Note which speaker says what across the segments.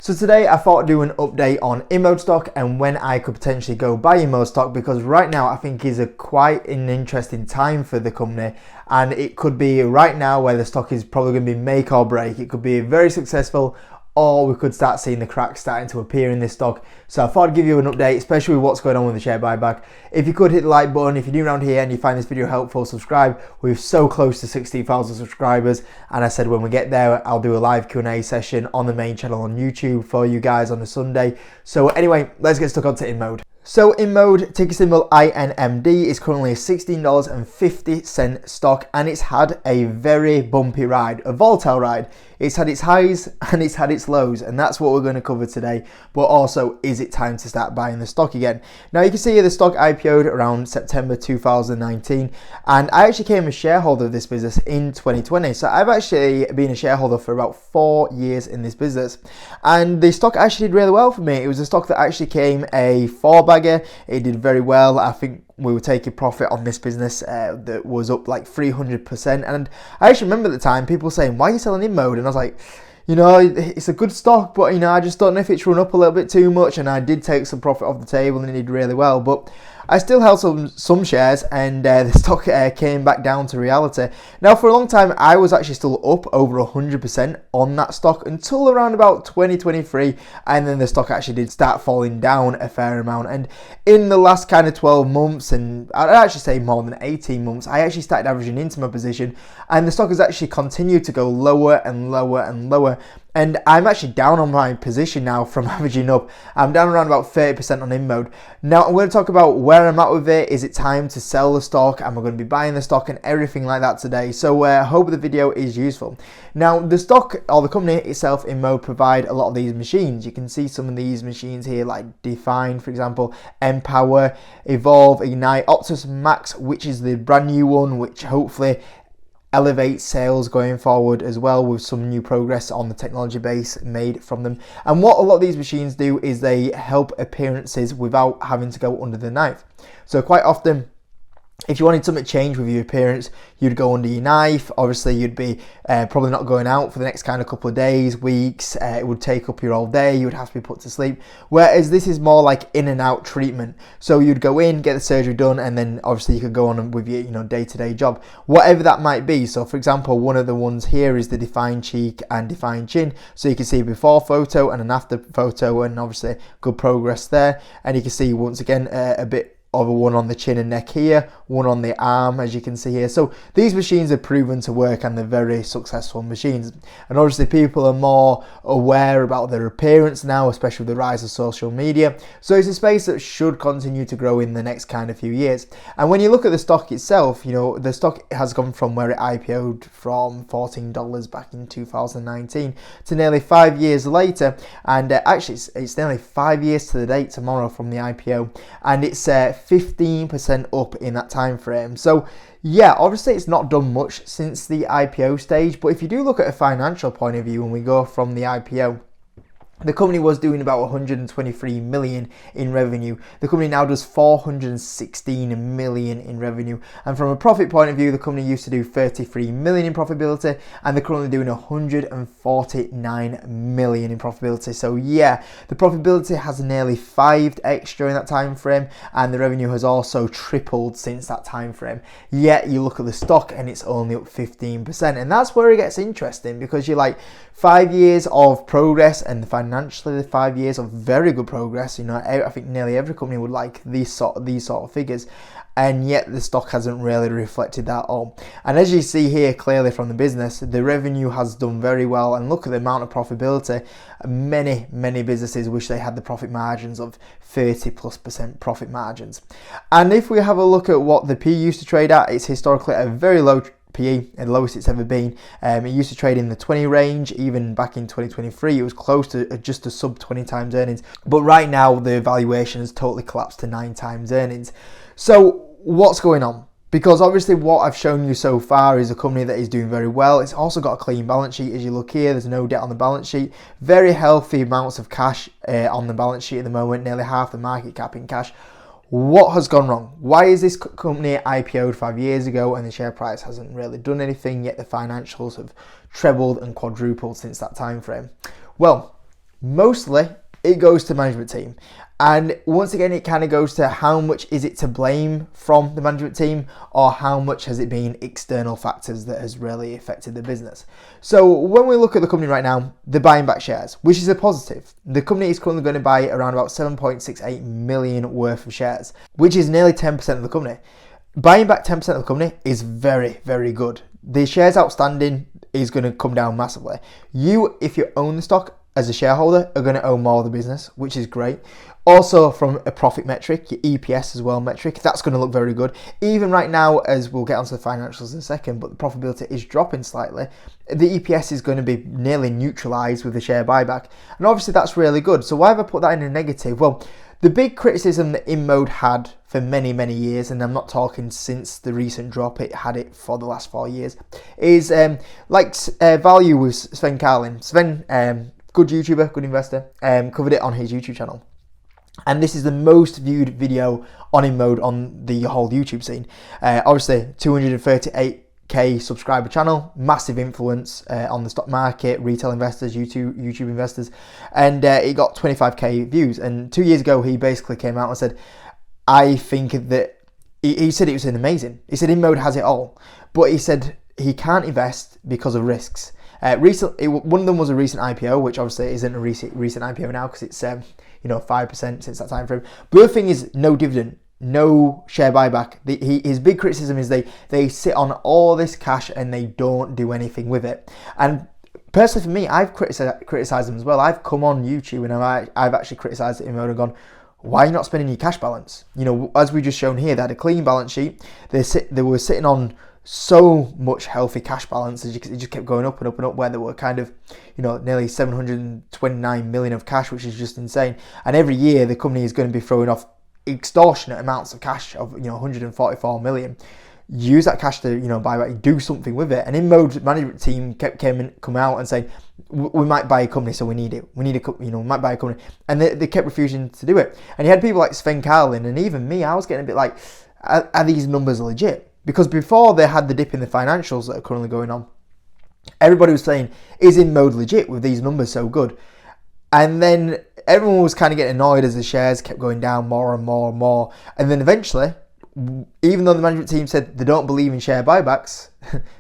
Speaker 1: So today I thought I'd do an update on Inmode stock and when I could potentially go buy Inmode stock, because right now I think is quite an interesting time for the company, and it could be right now where the stock is probably going to be make or break. It could be very successful, or we could start seeing the cracks starting to appear in this stock. So I thought I'd give you an update, especially with what's going on with the share buyback. If you could hit the like button, if you're new around here and you find this video helpful, subscribe. We're so close to 16,000 subscribers, and I said when we get there, I'll do a live Q&A session on the main channel on YouTube for you guys on a Sunday. So anyway, let's get stuck onto Inmode. So Inmode, ticker symbol INMD, is currently a $16.50 stock, and it's had a very bumpy ride, a volatile ride. It's had its highs and it's had its lows, and that's what we're going to cover today. But also, is it time to start buying the stock again? Now you can see here the stock IPO'd around September 2019, and I actually became a shareholder of this business in 2020. So I've actually been a shareholder for about 4 years in this business, and the stock actually did really well for me. It was a stock that actually came a 4-bagger. It did very well. I think we were taking profit on this business that was up like 300%. And I actually remember at the time people saying, why are you selling Inmode? And I was like, you know, it's a good stock, but you know, I just don't know if it's run up a little bit too much. And I did take some profit off the table and it did really well, but I still held some shares, and the stock came back down to reality. Now, for a long time, I was actually still up over 100% on that stock until around about 2023, and then the stock actually did start falling down a fair amount. And in the last kind of 12 months, and I'd actually say more than 18 months, I actually started averaging into my position, and the stock has actually continued to go lower and lower and lower. And I'm actually down on my position now from averaging up. I'm down around about 30% on Inmode. Now I'm going to talk about where I'm at with it. Is it time to sell the stock? Am I going to be buying the stock and everything like that today? So I hope the video is useful. Now the stock, or the company itself, Inmode, provide a lot of these machines. You can see some of these machines here, like Define, for example, Empower, Evolve, Ignite, Optus Max, which is the brand new one, which hopefully elevate sales going forward as well, with some new progress on the technology base made from them. And what a lot of these machines do is they help appearances without having to go under the knife. So quite often, if you wanted something to change with your appearance, you'd go under your knife. Obviously, you'd be probably not going out for the next kind of couple of days, weeks. It would take up your whole day. You would have to be put to sleep. Whereas this is more like in and out treatment. So you'd go in, get the surgery done, and then obviously you could go on with your day-to-day job, whatever that might be. So for example, one of the ones here is the Define Cheek and Define Chin. So you can see a before photo and an after photo, and obviously good progress there. And you can see once again a bit of a one on the chin and neck here, one on the arm, as you can see here. So these machines are proven to work, and they're very successful machines. And obviously people are more aware about their appearance now, especially with the rise of social media. So it's a space that should continue to grow in the next kind of few years. And when you look at the stock itself, you know, the stock has gone from where it IPO'd from $14 back in 2019 to nearly 5 years later. And actually it's nearly 5 years to the date tomorrow from the IPO, and it's 15% up in that time frame. So yeah, obviously it's not done much since the IPO stage, but if you do look at a financial point of view, when we go from the IPO, the company was doing about 123 million in revenue. The company now does 416 million in revenue. And from a profit point of view, the company used to do 33 million in profitability, and they're currently doing 149 million in profitability. So yeah, the profitability has nearly 5x during that time frame, and the revenue has also tripled since that time frame. Yet you look at the stock and it's only up 15%. And that's where it gets interesting, because you're like, 5 years of progress, and financially 5 years of very good progress. You know, I think nearly every company would like these sort of figures, and yet the stock hasn't really reflected that at all. And as you see here clearly from the business, the revenue has done very well, and look at the amount of profitability. Many businesses wish they had the profit margins of 30+% profit margins. And if we have a look at what the P used to trade at, it's historically a very low PE, the lowest it's ever been. It used to trade in the 20 range. Even back in 2023, it was close to just a sub 20 times earnings. But right now, the valuation has totally collapsed to 9 times earnings. So what's going on? Because obviously what I've shown you so far is a company that is doing very well. It's also got a clean balance sheet. As you look here, there's no debt on the balance sheet. Very healthy amounts of cash on the balance sheet at the moment, nearly half the market cap in cash. What has gone wrong? Why is this company IPO'd 5 years ago and the share price hasn't really done anything, yet the financials have trebled and quadrupled since that time frame? Well, Mostly it goes to management team. And once again, it kind of goes to how much is it to blame from the management team, or how much has it been external factors that has really affected the business. So when we look at the company right now, they're buying back shares, which is a positive. The company is currently going to buy around about 7.68 million worth of shares, which is nearly 10% of the company. Buying back 10% of the company is very, very good. The shares outstanding is going to come down massively. You, if you own the stock as a shareholder, are going to own more of the business, which is great. Also, from a profit metric, your EPS as well metric, that's going to look very good. Even right now, as we'll get onto the financials in a second, but the profitability is dropping slightly, the EPS is going to be nearly neutralized with the share buyback. And obviously that's really good. So why have I put that in a negative? Well, the big criticism that Inmode had for many, many years, and I'm not talking since the recent drop, it had it for the last 4 years, is value with Sven Carlin. Sven, good YouTuber, good investor, covered it on his YouTube channel. And this is the most viewed video on Inmode on the whole YouTube scene. Obviously, 238k subscriber channel, massive influence on the stock market, retail investors, YouTube investors, and it got 25k views. And 2 years ago, he basically came out and said, I think that, he said it was amazing. He said Inmode has it all, but he said he can't invest because of risks. One of them was a recent IPO, which obviously isn't a recent IPO now because it's 5% since that time frame. But the other thing is no dividend, no share buyback. His big criticism is they sit on all this cash and they don't do anything with it. And personally for me, I've criticized them as well. I've come on YouTube and I've actually criticized it in mode and gone, why are you not spending your cash balance? As we just shown here, they had a clean balance sheet. They were sitting on so much healthy cash balance, it just kept going up and up and up, where there were kind of nearly 729 million of cash, which is just insane. And every year the company is going to be throwing off extortionate amounts of cash of 144 million. Use that cash to buy back, do something with it. And Inmode's management team come out and saying, we might buy a company, so we need it. We might buy a company, and they kept refusing to do it. And you had people like Sven Carlin, and even me, I was getting a bit like, are these numbers legit? Because before they had the dip in the financials that are currently going on, everybody was saying, is Inmode legit with these numbers so good? And then everyone was kind of getting annoyed as the shares kept going down more and more and more. And then eventually, even though the management team said they don't believe in share buybacks,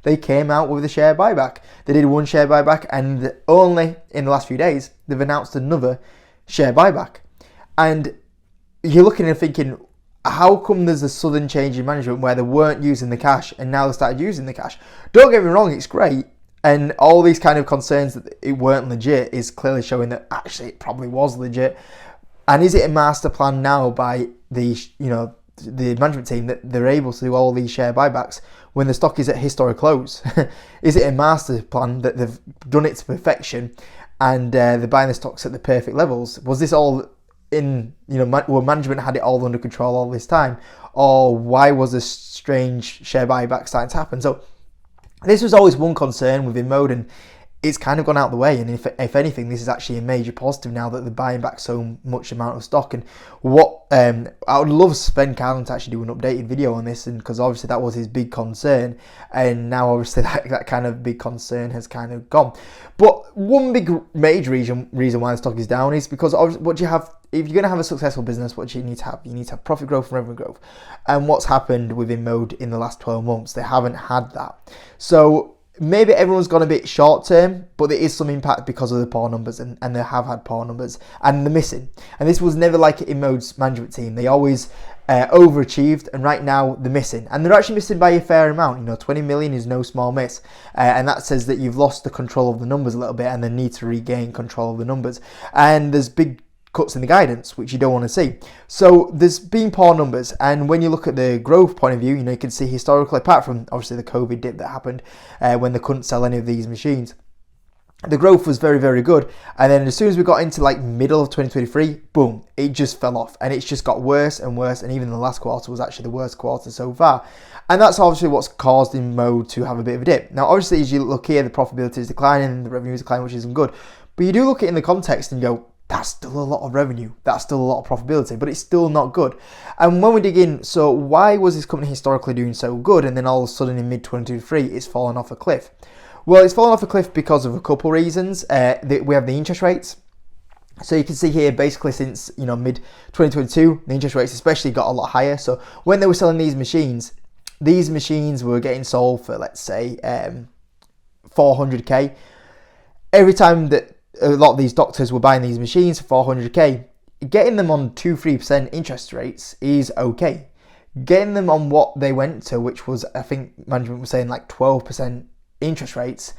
Speaker 1: they came out with a share buyback. They did one share buyback, and only in the last few days, they've announced another share buyback. And you're looking and thinking, how come there's a sudden change in management where they weren't using the cash and now they started using the cash? Don't get me wrong, it's great. And all these kind of concerns that it weren't legit is clearly showing that actually it probably was legit. And is it a master plan now by the management team that they're able to do all these share buybacks when the stock is at historic lows? Is it a master plan that they've done it to perfection and they're buying the stocks at the perfect levels? Was this all where management had it all under control all this time, or why was this strange share buyback starting to happen? So this was always one concern with Inmode, and it's kind of gone out the way. And if anything, this is actually a major positive now that they're buying back so much amount of stock. And what I would love Sven Carlin to actually do an updated video on this, and because obviously that was his big concern, and now obviously that kind of big concern has kind of gone. But one big major reason why the stock is down is because what you have, if you're going to have a successful business, what you need to have? You need to have profit growth and revenue growth. And what's happened with Inmode in the last 12 months, they haven't had that. So maybe everyone's gone a bit short term, but there is some impact because of the poor numbers, and they have had poor numbers, and they're missing. And this was never like Inmode's management team. They always overachieved, and right now they're missing. And they're actually missing by a fair amount. 20 million is no small miss. And that says that you've lost the control of the numbers a little bit, and they need to regain control of the numbers. And there's big cuts in the guidance, which you don't want to see. So there's been poor numbers, and when you look at the growth point of view, you can see historically, apart from obviously the COVID dip that happened when they couldn't sell any of these machines, the growth was very, very good. And then as soon as we got into middle of 2023, boom, it just fell off, and it's just got worse and worse. And even the last quarter was actually the worst quarter so far. And that's obviously what's caused Inmode to have a bit of a dip. Now, obviously, as you look here, the profitability is declining, the revenue is declining, which isn't good. But you do look at it in the context and go, that's still a lot of revenue, that's still a lot of profitability, but it's still not good. And when we dig in, so why was this company historically doing so good, and then all of a sudden in mid-2023 it's fallen off a cliff? Well, it's fallen off a cliff because of a couple reasons. We have the interest rates. So you can see here, basically since mid 2022, the interest rates especially got a lot higher. So when they were selling these machines were getting sold for, let's say, 400k. Every time that a lot of these doctors were buying these machines for 400k, getting them on 2-3% interest rates is okay. Getting them on what they went to, which was, I think management was saying, like 12% interest rates,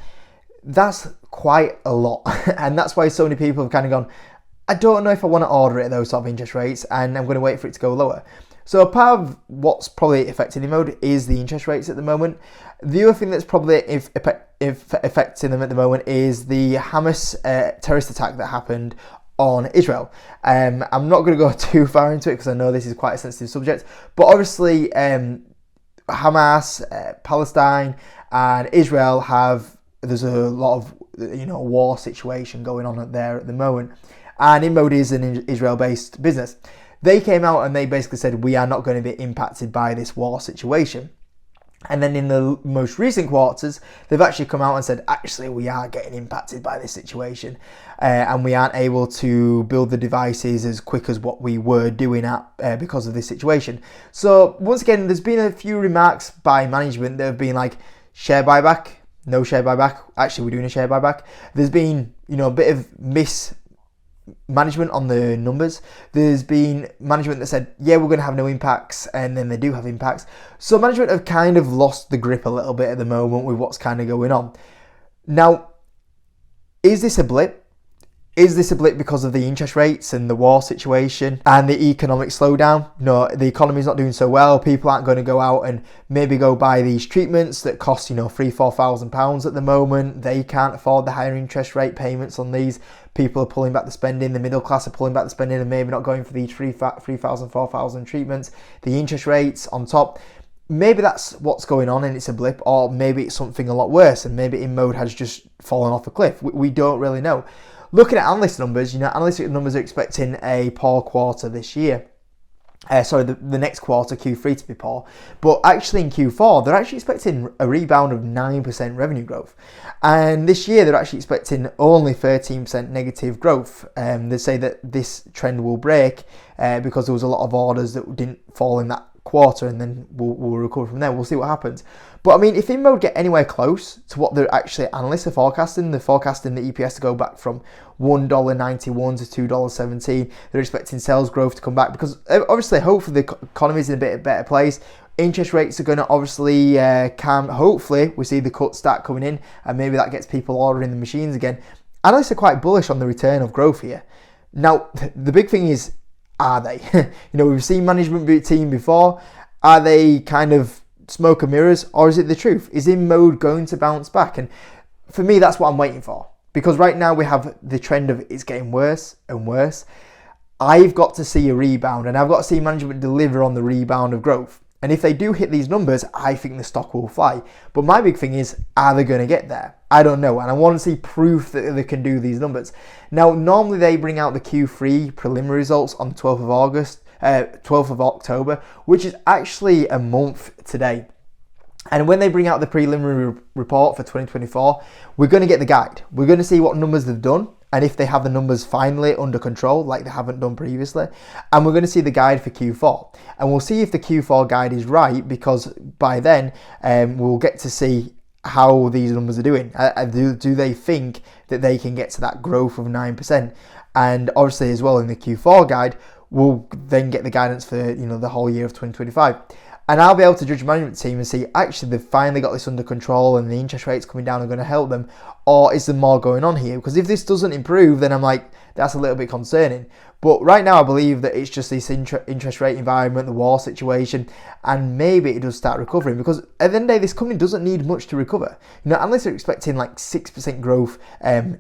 Speaker 1: that's quite a lot. And that's why so many people have kind of gone, I don't know if I want to order it at those sort of interest rates, and I'm going to wait for it to go lower. So part of what's probably affecting Inmode is the interest rates at the moment. The other thing that's probably affecting them at the moment is the Hamas terrorist attack that happened on Israel. I'm not going to go too far into it because I know this is quite a sensitive subject, but obviously Hamas, Palestine and Israel there's a lot of war situation going on there at the moment, and Inmode is an Israel-based business. They came out and they basically said, we are not going to be impacted by this war situation. And then in the most recent quarters, they've actually come out and said, actually, we are getting impacted by this situation, and we aren't able to build the devices as quick as what we were doing because of this situation. So once again, there's been a few remarks by management that have been like, share buyback, no share buyback. Actually, we're doing a share buyback. There's been, a bit of mismanagement on the numbers. There's been management that said, yeah, we're going to have no impacts, and then they do have impacts. So management have kind of lost the grip a little bit at the moment with what's kind of going on. Now, is this a blip? Is this a blip because of the interest rates and the war situation and the economic slowdown? No, the economy's not doing so well. People aren't going to go out and maybe go buy these treatments that cost, £3,000-4,000 at the moment. They can't afford the higher interest rate payments on these. People are pulling back the spending. The middle class are pulling back the spending and maybe not going for these 3,000, 4,000 treatments. The interest rates on top. Maybe that's what's going on and it's a blip, or maybe it's something a lot worse and maybe Inmode has just fallen off a cliff. We don't really know. Looking at analyst numbers, analyst numbers are expecting a poor quarter this year. The next quarter, Q3, to be poor. But actually in Q4, they're actually expecting a rebound of 9% revenue growth. And this year, they're actually expecting only 13% negative growth. They say that this trend will break because there was a lot of orders that didn't fall in that quarter, and then we'll recover from there. We'll see what happens. But I mean, if Inmode get anywhere close to what they're actually analysts are forecasting, they're forecasting the EPS to go back from $1.91 to $2.17. They're expecting sales growth to come back because obviously, hopefully, the economy is in a bit better place. Interest rates are going to obviously calm. Hopefully, we see the cuts start coming in, and maybe that gets people ordering the machines again. Analysts are quite bullish on the return of growth here. Now, the big thing is, are they? We've seen management team before. Are they kind of smoke and mirrors, or is it the truth? Is Inmode going to bounce back? And for me, that's what I'm waiting for, because right now we have the trend of it's getting worse and worse. I've got to see a rebound, and I've got to see management deliver on the rebound of growth. And if they do hit these numbers, I think the stock will fly. But my big thing is, are they going to get there? I don't know. And I want to see proof that they can do these numbers. Now, normally they bring out the Q3 preliminary results on the 12th of October, which is actually a month today. And when they bring out the preliminary report for 2024, we're going to get the guide. We're going to see what numbers they've done, and if they have the numbers finally under control like they haven't done previously. And we're going to see the guide for Q4. And we'll see if the Q4 guide is right, because by then we'll get to see how these numbers are doing. Do they think that they can get to that growth of 9%? And obviously as well in the Q4 guide, we'll then get the guidance for the whole year of 2025. And I'll be able to judge the management team and see, actually, they've finally got this under control and the interest rates coming down are going to help them. Or is there more going on here? Because if this doesn't improve, then I'm like, that's a little bit concerning. But right now, I believe that it's just this interest rate environment, the war situation, and maybe it does start recovering. Because at the end of the day, this company doesn't need much to recover. Analysts are expecting like 6% growth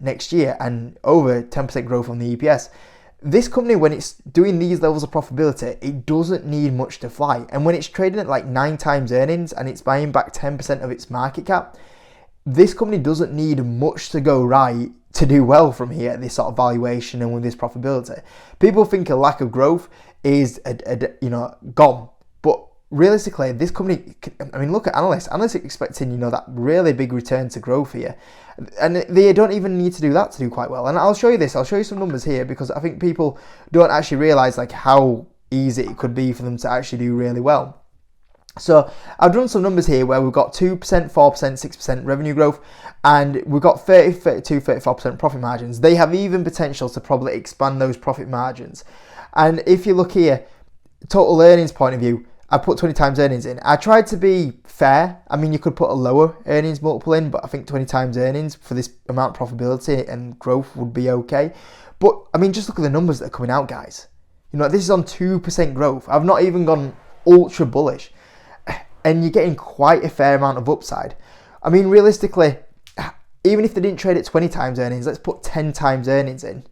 Speaker 1: next year and over 10% growth on the EPS. This company, when it's doing these levels of profitability, it doesn't need much to fly. And when it's trading at like 9 times earnings and it's buying back 10% of its market cap, this company doesn't need much to go right to do well from here at this sort of valuation and with this profitability. People think a lack of growth is gone, but realistically, this company, I mean, look at analysts. Analysts are expecting, that really big return to growth here. And they don't even need to do that to do quite well. And I'll show you this. I'll show you some numbers here because I think people don't actually realize like how easy it could be for them to actually do really well. So I've done some numbers here where we've got 2%, 4%, 6% revenue growth, and we've got 30, 32, 34% profit margins. They have even potential to probably expand those profit margins. And if you look here, total earnings point of view, I put 20 times earnings in. I tried to be fair. I mean, you could put a lower earnings multiple in, but I think 20 times earnings for this amount of profitability and growth would be okay. But I mean, just look at the numbers that are coming out, guys. This is on 2% growth. I've not even gone ultra bullish. And you're getting quite a fair amount of upside. I mean, realistically, even if they didn't trade at 20 times earnings, let's put 10 times earnings in.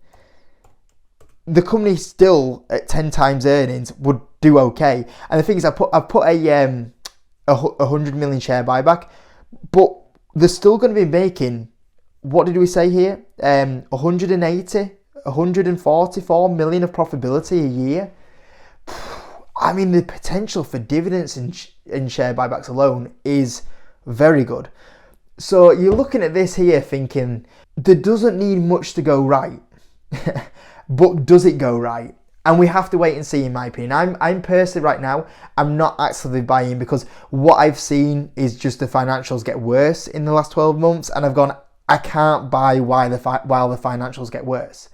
Speaker 1: The company still at 10 times earnings would do okay. And the thing is, I've put a 100 million share buyback, but they're still going to be making, what did we say here? 144 million of profitability a year. I mean, the potential for dividends in share buybacks alone is very good. So you're looking at this here thinking, there doesn't need much to go right. But does it go right? And we have to wait and see, in my opinion. I'm personally right now, I'm not actively buying because what I've seen is just the financials get worse in the last 12 months. And I've gone, I can't buy while the financials get worse.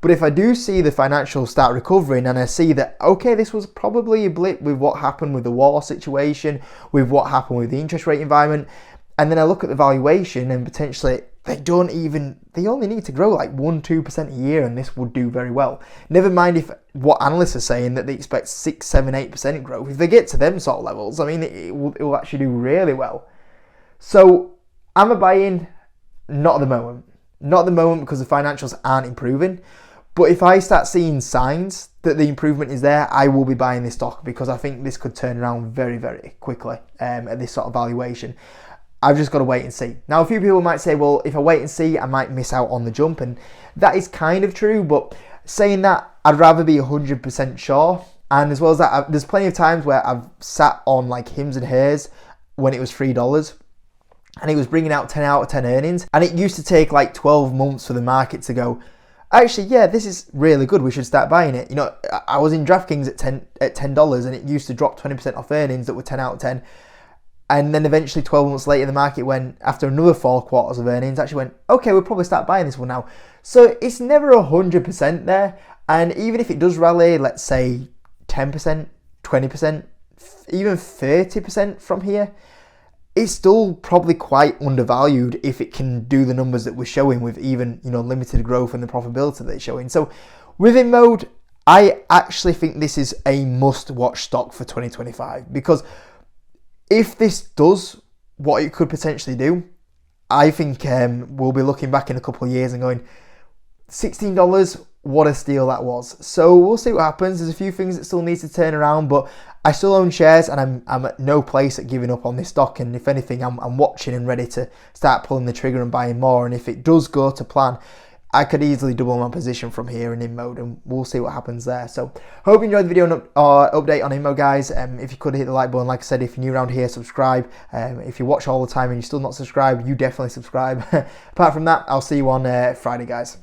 Speaker 1: But if I do see the financials start recovering and I see that, okay, this was probably a blip with what happened with the war situation, with what happened with the interest rate environment, and then I look at the valuation and potentially they only need to grow like 1-2% a year and this would do very well. Never mind if what analysts are saying that they expect 6, 7, 8% growth. If they get to them sort of levels, I mean, it will actually do really well. So am I buying? Not at the moment. Not at the moment because the financials aren't improving. But if I start seeing signs that the improvement is there, I will be buying this stock because I think this could turn around very, very quickly at this sort of valuation. I've just got to wait and see. Now, a few people might say, well, if I wait and see, I might miss out on the jump. And that is kind of true. But saying that, I'd rather be 100% sure. And as well as that, there's plenty of times where I've sat on like hims and hers when it was $3. And it was bringing out 10 out of 10 earnings. And it used to take like 12 months for the market to go, actually, yeah, this is really good. We should start buying it. I was in DraftKings at $10 and it used to drop 20% off earnings that were 10 out of 10. And then eventually 12 months later, the market went, after another 4 quarters of earnings, actually went, okay, we'll probably start buying this one now. So it's never 100% there. And even if it does rally, let's say 10%, 20%, even 30% from here, it's still probably quite undervalued if it can do the numbers that we're showing with even, limited growth and the profitability that it's showing. So with Inmode, I actually think this is a must-watch stock for 2025 because if this does what it could potentially do, I think we'll be looking back in a couple of years and going, $16, what a steal that was. So we'll see what happens. There's a few things that still need to turn around, but I still own shares and I'm at no place at giving up on this stock. And if anything, I'm watching and ready to start pulling the trigger and buying more. And if it does go to plan, I could easily double my position from here in Inmode, and we'll see what happens there. So hope you enjoyed the video update on Inmode, guys. If you could hit the like button, like I said, if you're new around here, subscribe. If you watch all the time and you're still not subscribed, you definitely subscribe. Apart from that, I'll see you on Friday, guys.